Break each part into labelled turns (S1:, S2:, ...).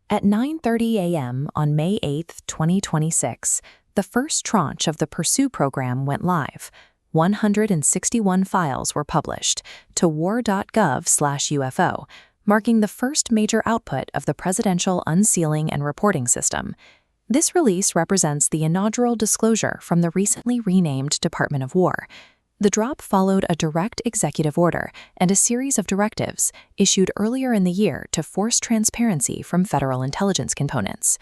S1: At 9:30 a.m. on May 8, 2026, the first tranche of the Pursue program went live. 161 files were published to war.gov/UFO, marking the first major output of the Presidential Unsealing and Reporting System. This release represents the inaugural disclosure from the recently renamed Department of War. The drop followed a direct executive order and a series of directives issued earlier in the year to force transparency from federal intelligence components.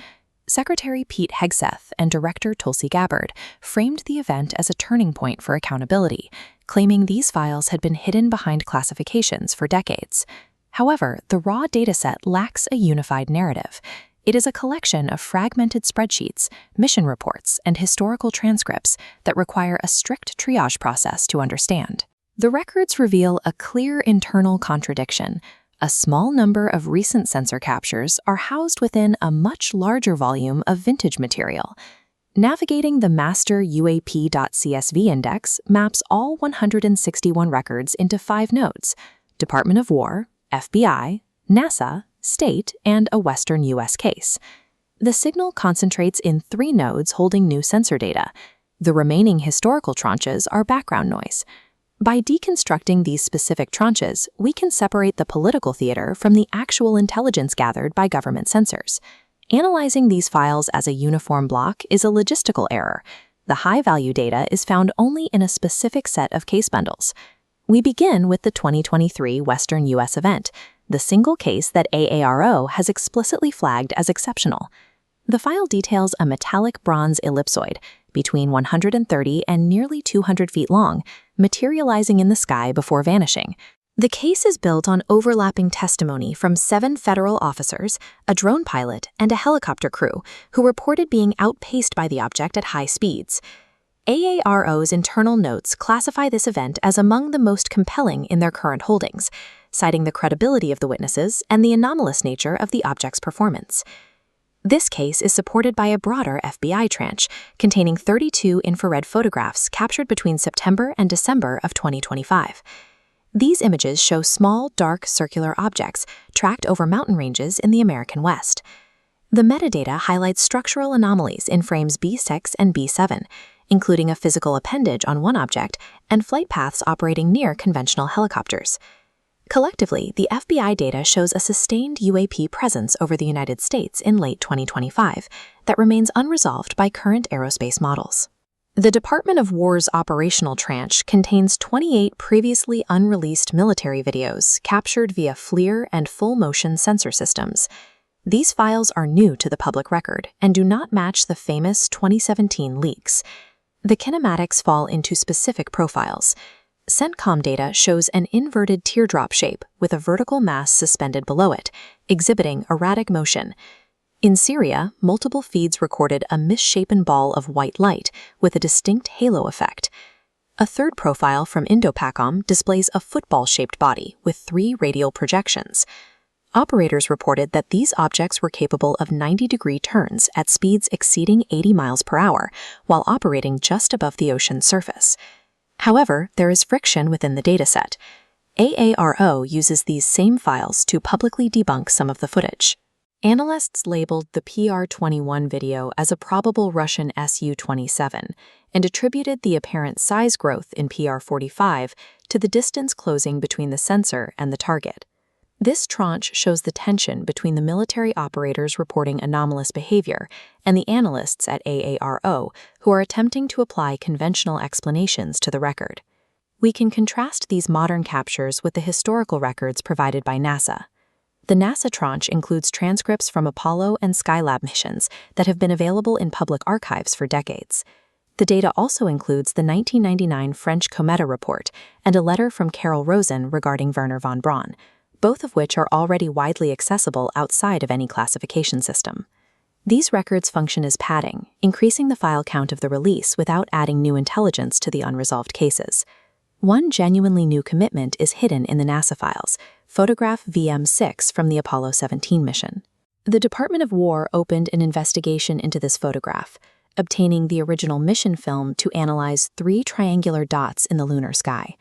S1: Secretary Pete Hegseth and Director Tulsi Gabbard framed the event as a turning point for accountability, claiming these files had been hidden behind classifications for decades. However, the raw dataset lacks a unified narrative. It is a collection of fragmented spreadsheets, mission reports, and historical transcripts that require a strict triage process to understand. The records reveal a clear internal contradiction. A small number of recent sensor captures are housed within a much larger volume of vintage material. Navigating the master UAP.CSV index maps all 161 records into 5 nodes: Department of War, FBI, NASA, State, and a Western U.S. case. The signal concentrates in 3 nodes holding new sensor data. The remaining historical tranches are background noise. By deconstructing these specific tranches, we can separate the political theater from the actual intelligence gathered by government sensors. Analyzing these files as a uniform block is a logistical error. The high-value data is found only in a specific set of case bundles. We begin with the 2023 Western U.S. event, the single case that AARO has explicitly flagged as exceptional. The file details a metallic bronze ellipsoid, between 130 and nearly 200 feet long, materializing in the sky before vanishing. The case is built on overlapping testimony from 7 federal officers, a drone pilot, and a helicopter crew who reported being outpaced by the object at high speeds. AARO's internal notes classify this event as among the most compelling in their current holdings, citing the credibility of the witnesses and the anomalous nature of the object's performance. This case is supported by a broader FBI tranche containing 32 infrared photographs captured between September and December of 2025. These images show small, dark, circular objects tracked over mountain ranges in the American West. The metadata highlights structural anomalies in frames B6 and B7, including a physical appendage on one object and flight paths operating near conventional helicopters. Collectively, the FBI data shows a sustained UAP presence over the United States in late 2025 that remains unresolved by current aerospace models. The Department of War's operational tranche contains 28 previously unreleased military videos captured via FLIR and full-motion sensor systems. These files are new to the public record and do not match the famous 2017 leaks. The kinematics fall into specific profiles. CENTCOM data shows an inverted teardrop shape with a vertical mass suspended below it, exhibiting erratic motion. In Syria, multiple feeds recorded a misshapen ball of white light with a distinct halo effect. A third profile from INDOPACOM displays a football-shaped body with 3 radial projections. Operators reported that these objects were capable of 90-degree turns at speeds exceeding 80 miles per hour while operating just above the ocean's surface. However, there is friction within the dataset. AARO uses these same files to publicly debunk some of the footage. Analysts labeled the PR-21 video as a probable Russian Su-27 and attributed the apparent size growth in PR-45 to the distance closing between the sensor and the target. This tranche shows the tension between the military operators reporting anomalous behavior and the analysts at AARO who are attempting to apply conventional explanations to the record. We can contrast these modern captures with the historical records provided by NASA. The NASA tranche includes transcripts from Apollo and Skylab missions that have been available in public archives for decades. The data also includes the 1999 French Cometa report and a letter from Carol Rosen regarding Wernher von Braun, both of which are already widely accessible outside of any classification system. These records function as padding, increasing the file count of the release without adding new intelligence to the unresolved cases. One genuinely new commitment is hidden in the NASA files, photograph VM6 from the Apollo 17 mission. The Department of War opened an investigation into this photograph, obtaining the original mission film to analyze 3 triangular dots in the lunar sky.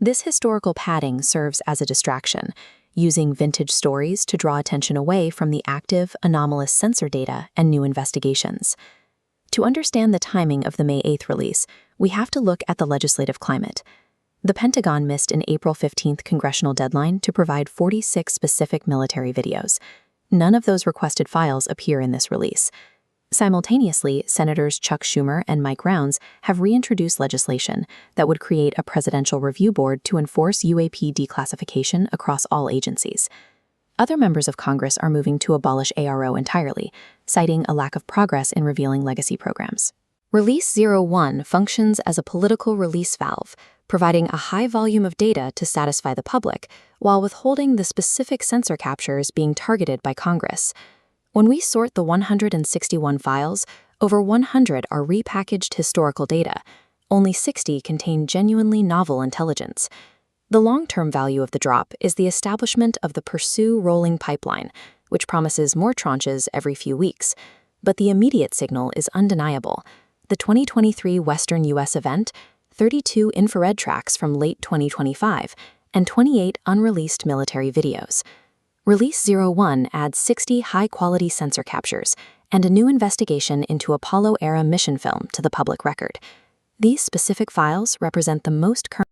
S1: This historical padding serves as a distraction. using vintage stories to draw attention away from the active, anomalous sensor data and new investigations. To understand the timing of the May 8th release, we have to look at the legislative climate. The Pentagon missed an April 15th congressional deadline to provide 46 specific military videos. None of those requested files appear in this release. Simultaneously, Senators Chuck Schumer and Mike Rounds have reintroduced legislation that would create a presidential review board to enforce UAP declassification across all agencies. Other members of Congress are moving to abolish ARO entirely, citing a lack of progress in revealing legacy programs. Release 01 functions as a political release valve, providing a high volume of data to satisfy the public, while withholding the specific sensor captures being targeted by Congress. When we sort the 161 files, over 100 are repackaged historical data. Only 60 contain genuinely novel intelligence. The long-term value of the drop is the establishment of the Pursue rolling pipeline, which promises more tranches every few weeks. But the immediate signal is undeniable. The 2023 Western U.S. event, 32 infrared tracks from late 2025, and 28 unreleased military videos. Release 01 adds 60 high-quality sensor captures and a new investigation into Apollo-era mission film to the public record. These specific files represent the most current